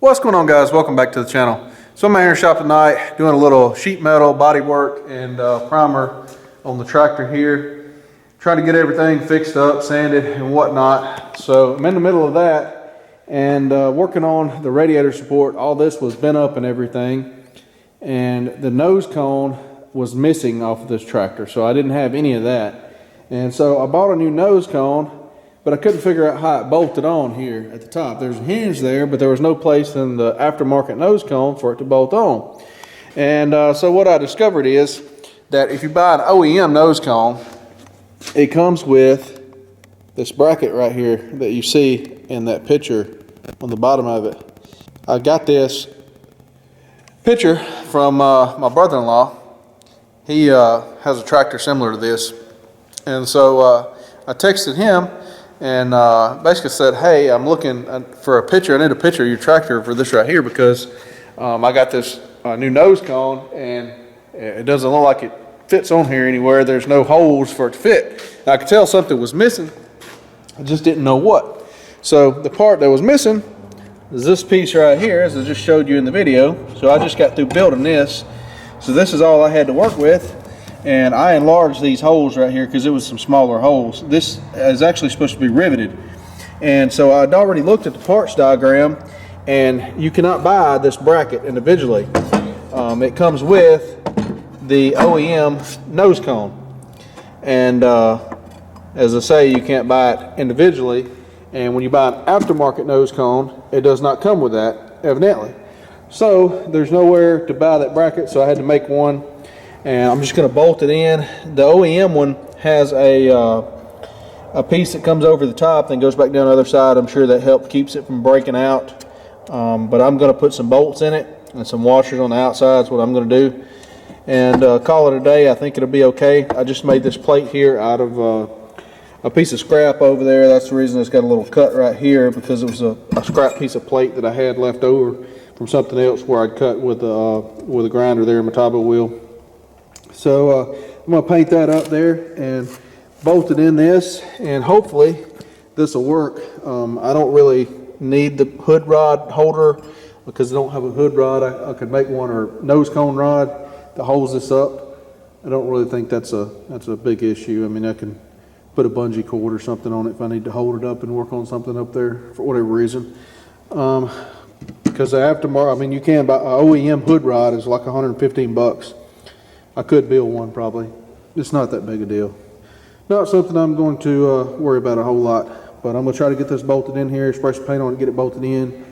What's going on, guys? Welcome back to the channel. So I'm out here shop tonight doing a little sheet metal body work and primer on the tractor here, trying to get everything fixed up, sanded and whatnot. So I'm in the middle of that and working on the radiator support. All this was bent up and everything, and the nose cone was missing off of this tractor, so I didn't have any of that. And so I bought a new nose cone, but I couldn't figure out how it bolted on here at the top. There's a hinge there, but there was no place in the aftermarket nose cone for it to bolt on. And so what I discovered is that if you buy an OEM nose cone, it comes with this bracket right here that you see in that picture on the bottom of it. I got this picture from my brother-in-law. He has a tractor similar to this. And so I texted him and basically said, hey, I'm looking for a picture. I need a picture of your tractor for this right here because I got this new nose cone and it doesn't look like it fits on here anywhere. There's no holes for it to fit. I could tell something was missing. I just didn't know what. So the part that was missing is this piece right here, as I just showed you in the video. So I just got through building this. So this is all I had to work with. And I enlarged these holes right here because it was some smaller holes. This is actually supposed to be riveted. And so I'd already looked at the parts diagram, and you cannot buy this bracket individually. It comes with the OEM nose cone. And as I say, you can't buy it individually. And when you buy an aftermarket nose cone, it does not come with that, evidently. So there's nowhere to buy that bracket, so I had to make one. And I'm just going to bolt it in. The OEM one has a piece that comes over the top and goes back down the other side. I'm sure that keeps it from breaking out. But I'm going to put some bolts in it and some washers on the outside is what I'm going to do. And call it a day. I think it'll be okay. I just made this plate here out of a piece of scrap over there. That's the reason it's got a little cut right here, because it was a scrap piece of plate that I had left over from something else where I'd cut with a grinder there in my Tabo wheel. So I'm going to paint that up there and bolt it in this, and hopefully this will work. I don't really need the hood rod holder because I don't have a hood rod. I could make one, or nose cone rod that holds this up. I don't really think that's a big issue. I mean, I can put a bungee cord or something on it if I need to hold it up and work on something up there for whatever reason. Because the aftermarket, I mean, you can buy an OEM hood rod is like 115 bucks. I could build one probably. It's not that big a deal. Not something I'm going to worry about a whole lot. But I'm going to try to get this bolted in here, spray some paint on it, get it bolted in.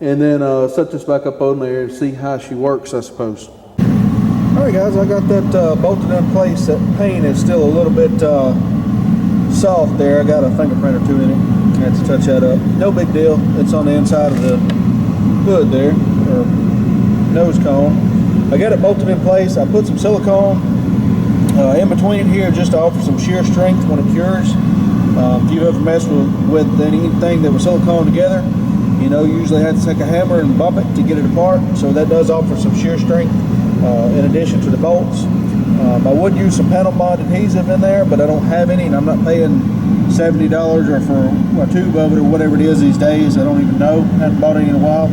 And then set this back up on there and see how she works, I suppose. Alright guys, I got that bolted in place. That paint is still a little bit soft there. I got a fingerprint or two in it. I had to touch that up. No big deal. It's on the inside of the hood there, or nose cone. I got it bolted in place. I put some silicone in between here just to offer some shear strength when it cures. If you ever mess with anything that was silicone together, you know, you usually have to take a hammer and bump it to get it apart. So that does offer some shear strength in addition to the bolts. I would use some panel bond adhesive in there, but I don't have any, and I'm not paying $70 or for a tube of it or whatever it is these days. I don't even know. I haven't bought any in a while.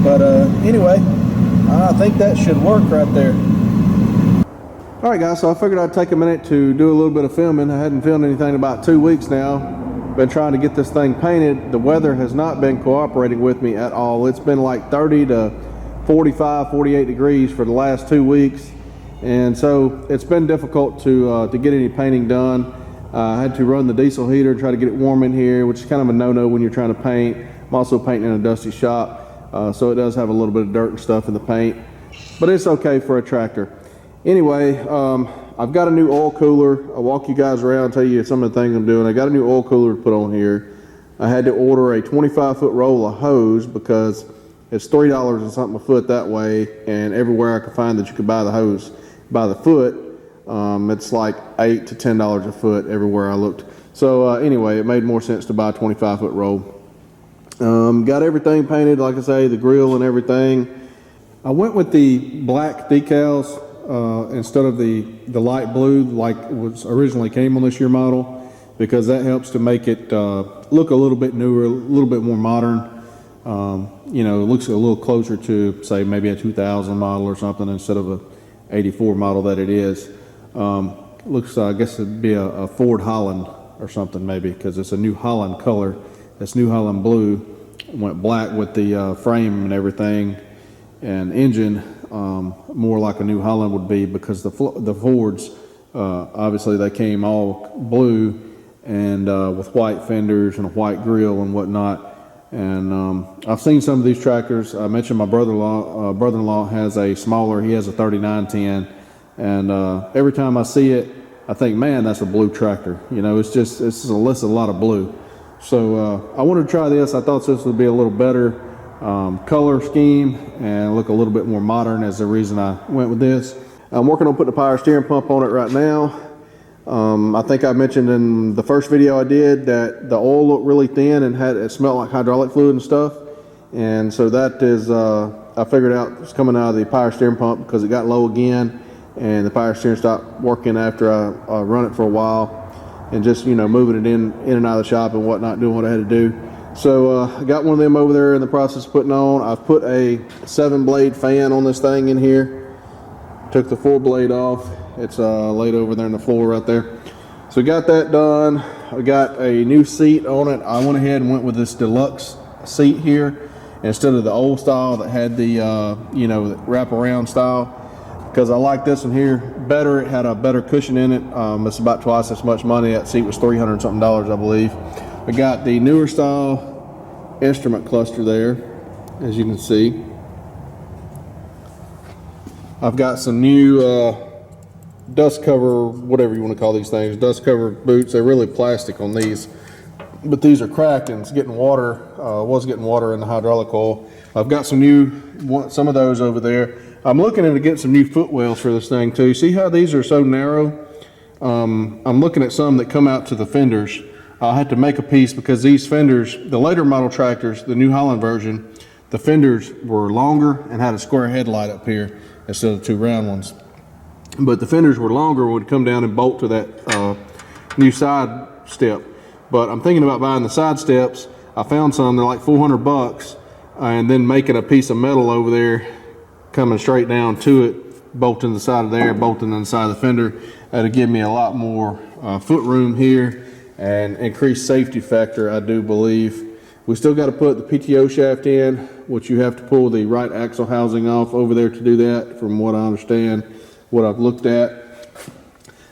But anyway, I think that should work right there. Alright guys, so I figured I'd take a minute to do a little bit of filming. I hadn't filmed anything in about 2 weeks now. Been trying to get this thing painted. The weather has not been cooperating with me at all. It's been like 30 to 45, 48 degrees for the last 2 weeks. And so it's been difficult to get any painting done. I had to run the diesel heater and try to get it warm in here, which is kind of a no-no when you're trying to paint. I'm also painting in a dusty shop. So it does have a little bit of dirt and stuff in the paint, but it's okay for a tractor. Anyway, I've got a new oil cooler. I'll walk you guys around, tell you some of the things I'm doing. I got a new oil cooler to put on here. I had to order a 25-foot roll of hose because it's $3 and something a foot that way, and everywhere I could find that you could buy the hose by the foot, it's like $8 to $10 a foot everywhere I looked. So anyway, it made more sense to buy a 25-foot roll. Got everything painted, like I say, the grill and everything. I went with the black decals instead of the light blue like was originally came on this year model, because that helps to make it look a little bit newer, a little bit more modern. you know, it looks a little closer to, say, maybe a 2000 model or something instead of a 84 model that it is. Looks, I guess it'd be a Ford Holland or something maybe, because it's a New Holland color. It's New Holland blue. Went black with the frame and everything, and engine more like a New Holland would be, because the Fords obviously they came all blue and with white fenders and a white grille and whatnot. And I've seen some of these tractors. I mentioned my brother-in-law has a smaller. He has a 3910, and every time I see it, I think, man, that's a blue tractor. You know, it's a lot of blue. So I wanted to try this. I thought this would be a little better color scheme and look a little bit more modern, as the reason I went with this. I'm working on putting a power steering pump on it right now. I think I mentioned in the first video I did that the oil looked really thin and it smelled like hydraulic fluid and stuff. And so that is, I figured out it's coming out of the power steering pump, because it got low again and the power steering stopped working after I run it for a while, and just, you know, moving it in and out of the shop and whatnot, doing what I had to do. So I got one of them over there in the process of putting on. I've put a 7-blade fan on this thing in here. Took the 4-blade off. It's laid over there on the floor right there. So we got that done. I got a new seat on it. I went ahead and went with this deluxe seat here instead of the old style that had the you know, the wraparound style, because I like this one here better. It had a better cushion in it. It's about twice as much money. That seat was $300 something, I believe. I got the newer style instrument cluster there, as you can see. I've got some new dust cover, whatever you want to call these things, dust cover boots. They're really plastic on these, but these are cracked and it's getting water, was getting water in the hydraulic oil. I've got some of those over there. I'm looking to get some new footwells for this thing too. See how these are so narrow? I'm looking at some that come out to the fenders. I'll have to make a piece, because these fenders, the later model tractors, the New Holland version, the fenders were longer and had a square headlight up here instead of 2 round ones. But the fenders were longer, would come down and bolt to that new side step. But I'm thinking about buying the side steps. I found some, they're like $400, and then making a piece of metal over there, coming straight down to it, bolting the side of there, bolting on the side of the fender. That'll give me a lot more foot room here and increased safety factor, I do believe. We still got to put the PTO shaft in, which you have to pull the right axle housing off over there to do that, from what I understand, what I've looked at.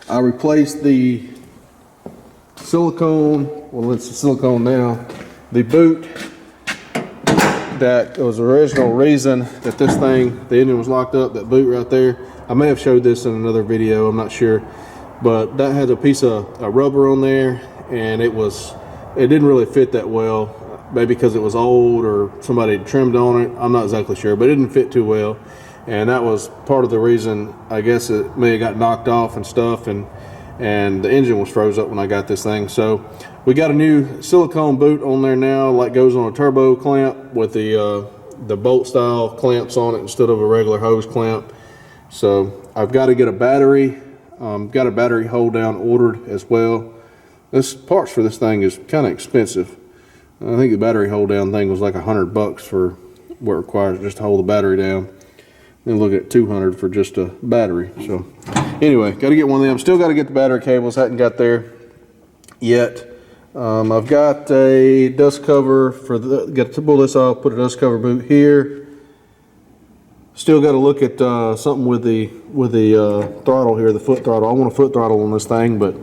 I replaced the silicone, well, it's the silicone now, the boot that was the original reason that this thing, the engine was locked up, that boot right there. I may have showed this in another video, I'm not sure, but that had a piece of rubber on there, and it didn't really fit that well, maybe because it was old or somebody had trimmed on it. I'm not exactly sure, but it didn't fit too well, and that was part of the reason. I guess it may have got knocked off and stuff, and the engine was froze up when I got this thing. So we got a new silicone boot on there now, like goes on a turbo clamp with the bolt style clamps on it instead of a regular hose clamp. So I've got to get a battery, got a battery hold down ordered as well. This parts for this thing is kind of expensive. I think the battery hold down thing was like $100 for what it requires just to hold the battery down. Then look at $200 for just a battery. So anyway, got to get one of them. Still got to get the battery cables. Hadn't got there yet. I've got a dust cover for got to pull this off, put a dust cover boot here. Still got to look at something with the throttle here, the foot throttle. I want a foot throttle on this thing, but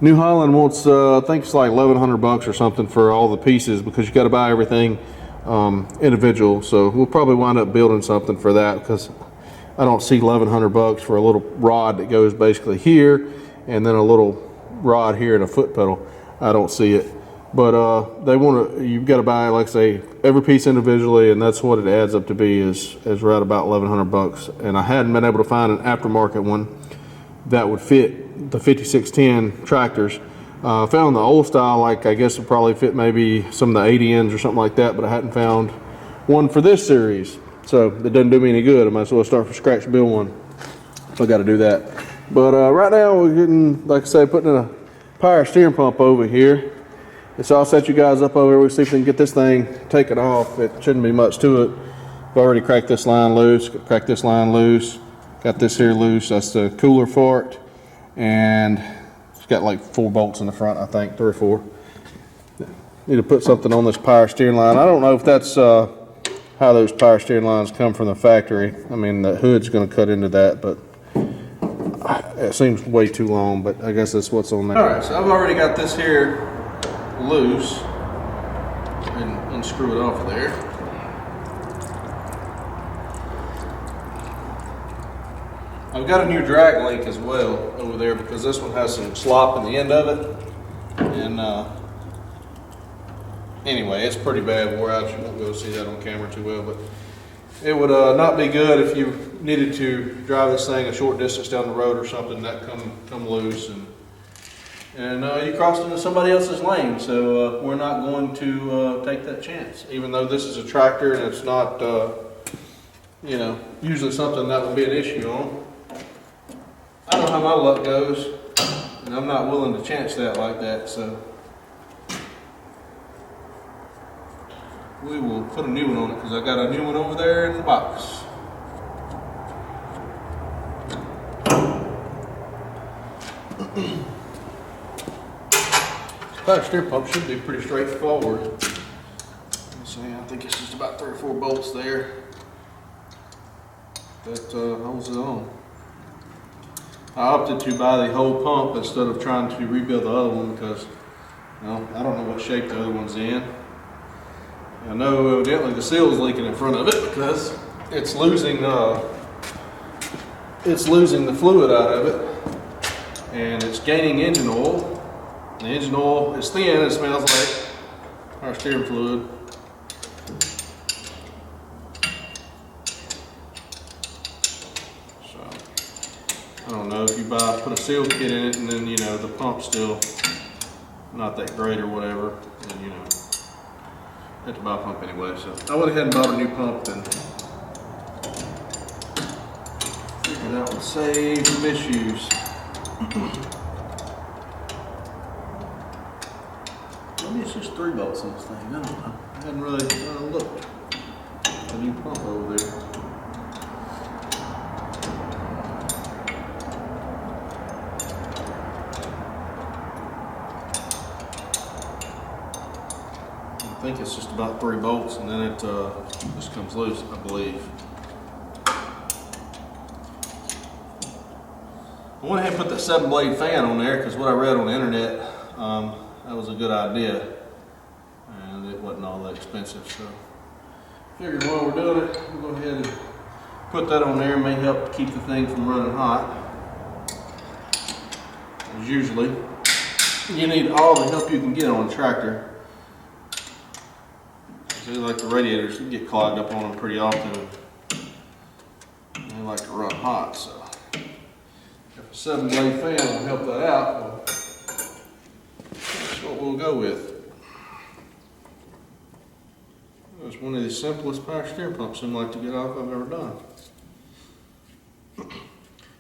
New Holland wants, I think it's like $1,100 or something for all the pieces, because you got to buy everything individual. So we'll probably wind up building something for that, because I don't see $1,100 for a little rod that goes basically here, and then a little rod here and a foot pedal. I don't see it. But they want to, you've got to buy, like I say, every piece individually, and that's what it adds up to be, is right about $1,100. And I hadn't been able to find an aftermarket one that would fit the 5610 tractors. Found the old style, like I guess it probably fit maybe some of the 80Ns or something like that, but I hadn't found one for this series. So it doesn't do me any good. I might as well start from scratch and build one. So I got to do that. But right now we're getting, like I say, putting in a power steering pump over here. So I'll set you guys up over here. We'll see if we can get this thing taken off. It shouldn't be much to it. I've already cracked this line loose, cracked this line loose, got this here loose. That's the cooler for it. And it's got like 4 bolts in the front, I think, 3 or 4. Need to put something on this power steering line. I don't know if that's how those power steering lines come from the factory. I mean, the hood's going to cut into that, but it seems way too long, but I guess that's what's on there. All right, so I've already got this here loose and unscrew it off there. I've got a new drag link as well over there because this one has some slop in the end of it. And anyway, it's pretty bad wore out. You won't be able to see that on camera too well, but it would not be good if you needed to drive this thing a short distance down the road or something that come loose and you crossed into somebody else's lane. So we're not going to take that chance, even though this is a tractor and it's not, you know, usually something that would be an issue on. I know how my luck goes, and I'm not willing to chance that like that, so we will put a new one on it because I got a new one over there in the box. Power steer pump should be pretty straightforward. Let's see, I think it's just about 3 or 4 bolts there that holds it on. I opted to buy the whole pump instead of trying to rebuild the other one because, well, I don't know what shape the other one's in. I know evidently the seal is leaking in front of it because it's losing the fluid out of it, and it's gaining engine oil. The engine oil is thin. It smells like our steering fluid. So I don't know if you put a seal kit in it, and then you know the pump's still not that great or whatever, then you know. Had to buy a pump anyway, so I went ahead and bought a new pump and figured that would save some issues. Maybe it's just 3 bolts in this thing, I don't know. I hadn't really looked at the new pump over there. I think it's just about 3 bolts and then it just comes loose, I believe. I went ahead and put the 7-blade fan on there because what I read on the internet, that was a good idea and it wasn't all that expensive. So figured while we're doing it, we'll go ahead and put that on there. It may help keep the thing from running hot. As usually, you need all the help you can get on a tractor. Like the radiators get clogged up on them pretty often. They like to run hot, so if a 7-blade fan will help that out, well, that's what we'll go with. It's one of the simplest power steer pumps I'd like to get off I've ever done.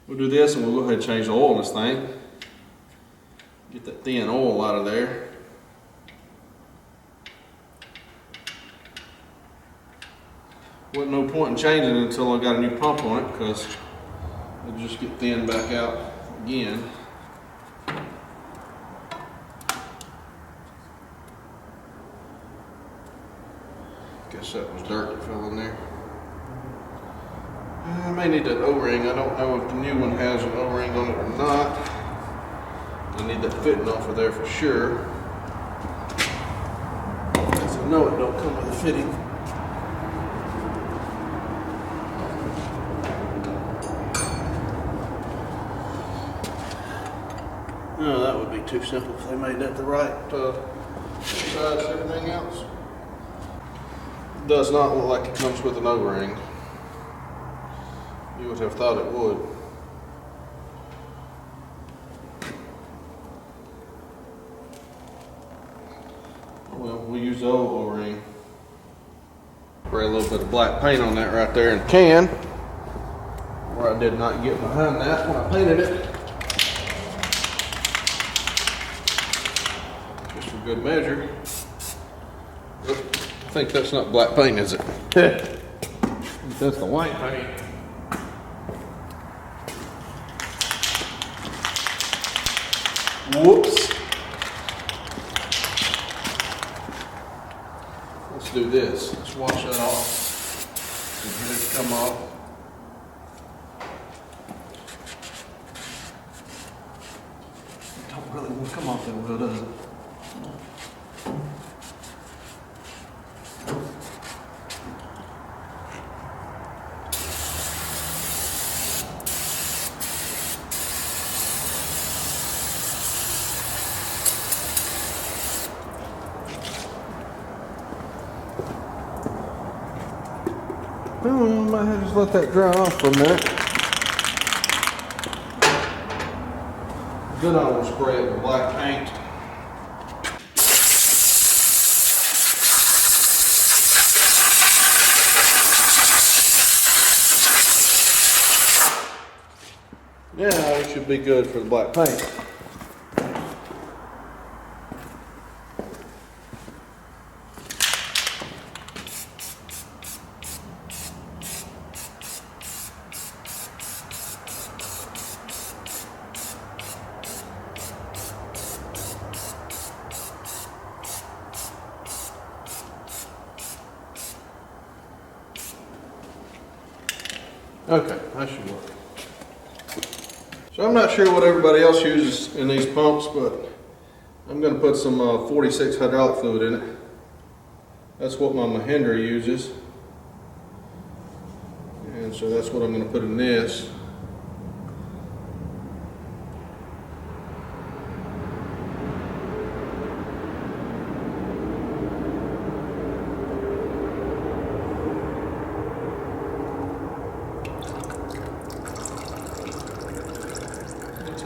We'll do this and we'll go ahead and change the oil in this thing. Get that thin oil out of there. Wasn't no point in changing it until I got a new pump on it because it'll just get thinned back out again. Guess that was dirt that fell in there. I may need that O-ring. I don't know if the new one has an O-ring on it or not. I need that fitting off of there for sure. Because I know it don't come with a fitting. No, that would be too simple if they made that the right size as everything else. It does not look like it comes with an O-ring. You would have thought it would. Well, we'll use the old O-ring. Spray a little bit of black paint on that right there in the can, where I did not get behind that when I painted it. good measure. I think that's not black paint, is it? That's the white paint. Whoops. Let's do this. Let's wash that off. And let it come off. Don't really want to come off that well, does it? I might have to just let that dry off for a minute. Then I will spray it with black paint. Yeah, it should be good for the black paint. Okay, that should work. So I'm not sure what everybody else uses in these pumps, but I'm going to put some 46 hydraulic fluid in it. That's what my Mahindra uses. And so that's what I'm going to put in this.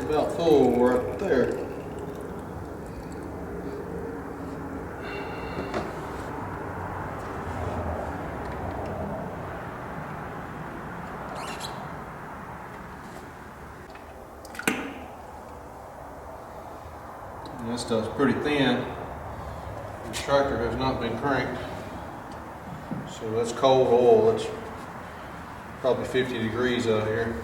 About full right there. And this stuff's pretty thin. This tractor has not been cranked. So that's cold oil. It's probably 50 degrees out here.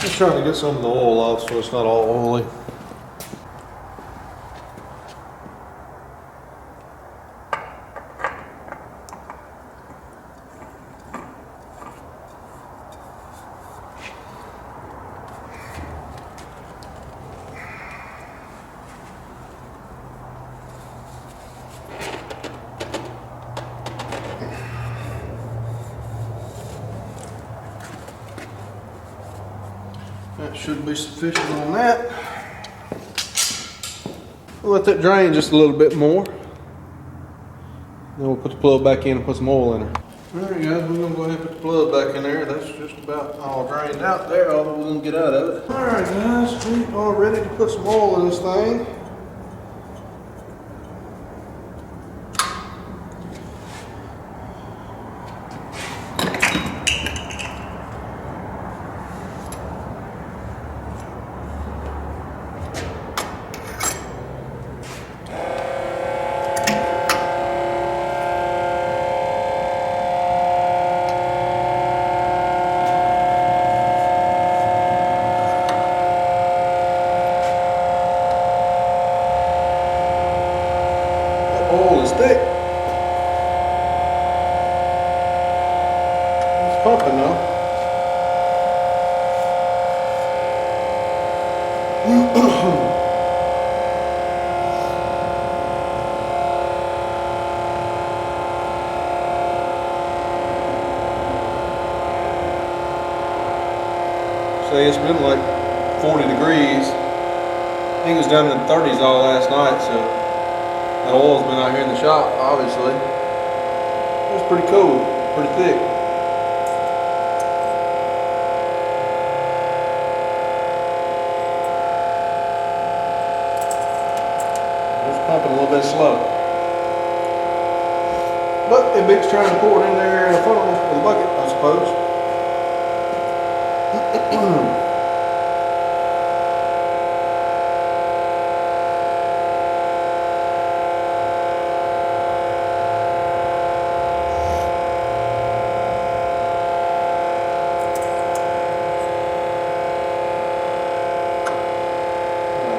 Just trying to get some of the oil off so it's not all oily. That should be sufficient on that. We'll let that drain just a little bit more. Then we'll put the plug back in and put some oil in her. Alright guys, we're going to go ahead and put the plug back in there. That's just about all drained out there, all we're going to get out of it. Alright guys, we are ready to put some oil in this thing. say it's been like 40 degrees. I think it was down in the 30s all last night, so that oil's been out here in the shop, obviously. It's pretty cool, pretty thick. It's pumping a little bit slow. But it beats trying to pour it in there in a funnel with a bucket, I suppose. Not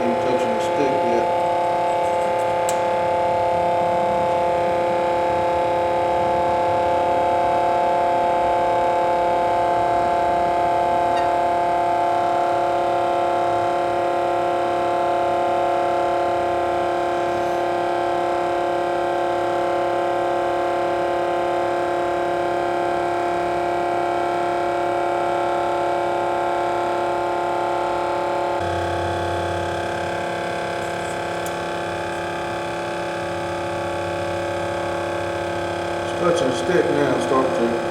even touching the stick yet. Touching the stick now, starting to.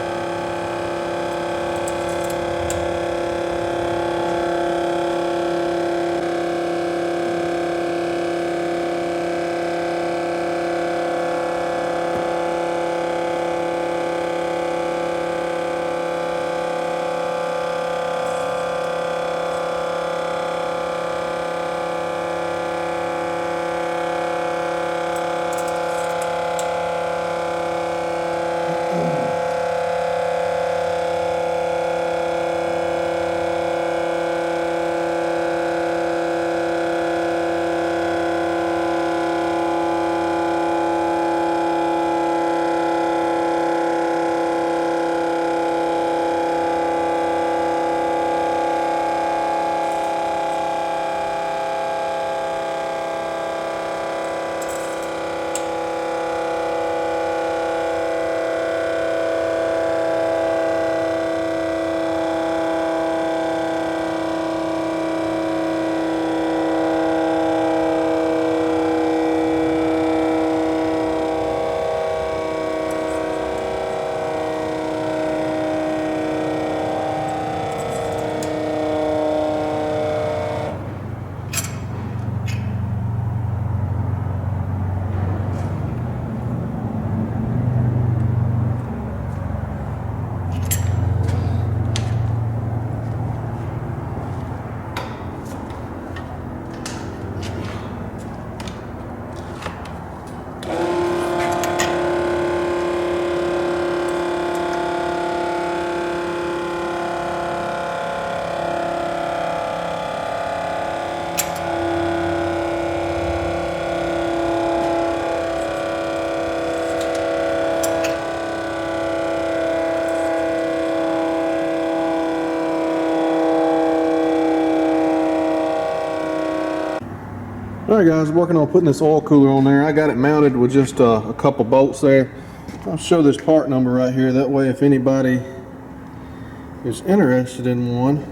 Alright guys, working on putting this oil cooler on there. I got it mounted with just a couple bolts there. I'll show this part number right here, that way if anybody is interested in one,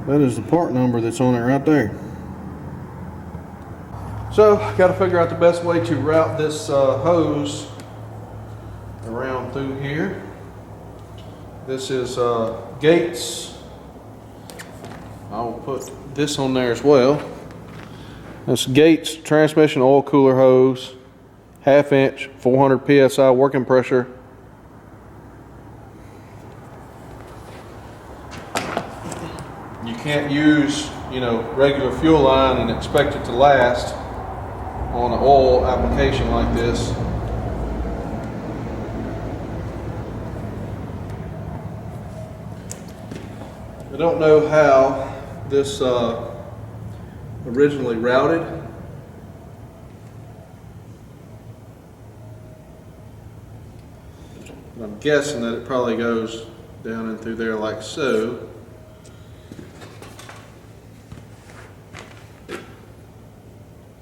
that is the part number that's on it right there. So, got to figure out the best way to route this hose around through here. This is Gates. I will put this on there as well. This Gates transmission oil cooler hose, 1/2 inch, 400 psi working pressure. You can't use, regular fuel line and expect it to last on an oil application like this. I don't know how this originally routed. I'm guessing that it probably goes down in through there like so.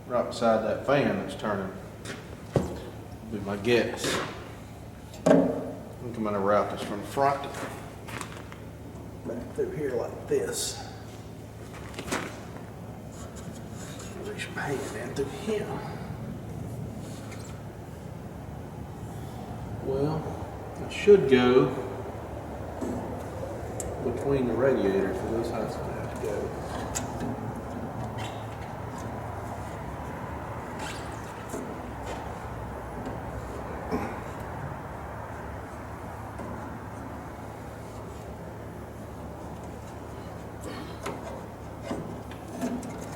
Right beside that fan that's turning. Would be my guess. I think I'm going to route this from the front. back through here like this. Reach my hand in through here. Well, it should go between the radiators, so this has to go.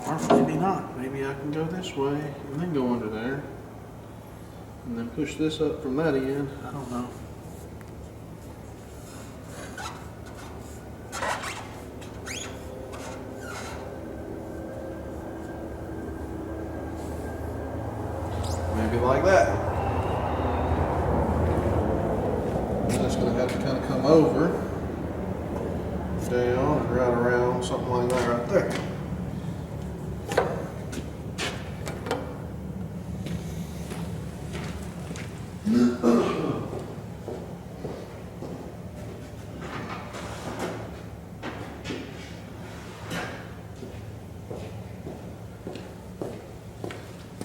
Or maybe not. Maybe I can go this way and then go under there. And then push this up from that end. I don't know. Maybe like that. And it's going to have to kind of come over, down, and right around, something like that right there.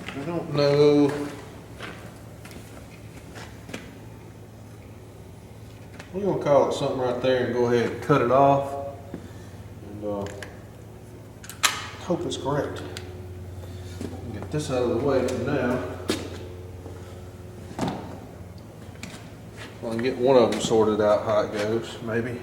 I don't know. We're going to call it something right there and go ahead and cut it off. And hope it's correct. Get this out of the way for now. I can get one of them sorted out how it goes, maybe.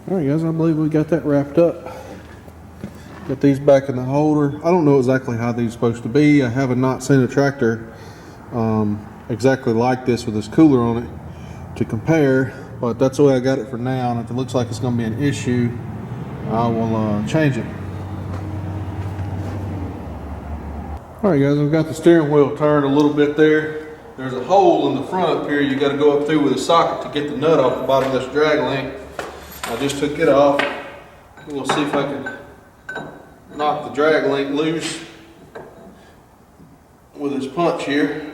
All right, guys, I believe we got that wrapped up. Got these back in the holder. I don't know exactly how these are supposed to be. I have not seen a tractor exactly like this with this cooler on it to compare, but that's the way I got it for now. And if it looks like it's going to be an issue, I will change it. All right, guys, I've got the steering wheel turned a little bit there. There's a hole in the front up here you got to go up through with a socket to get the nut off the bottom of this drag link. I just took it off. We'll see if I can knock the drag link loose with this punch here.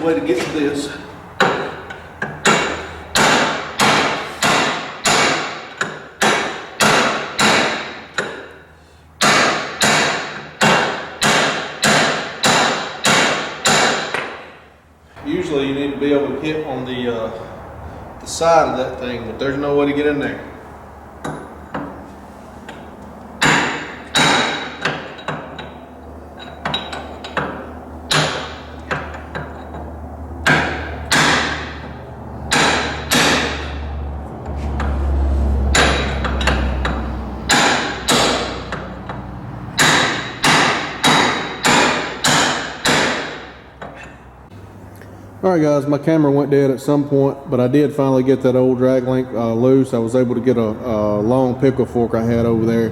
Way to get to this. Usually you need to be able to hit on the side of that thing, but there's no way to get in there. Alright guys, my camera went dead at some point, but I did finally get that old drag link loose. I was able to get a long pickle fork I had over there.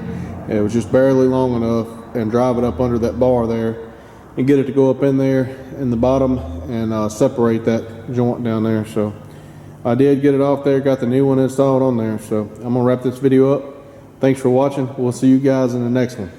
It was just barely long enough, and drive it up under that bar there and get it to go up in there in the bottom and separate that joint down there. So I did get it off there, got the new one installed on there. So I'm gonna wrap this video up. Thanks for watching. We'll see you guys in the next one.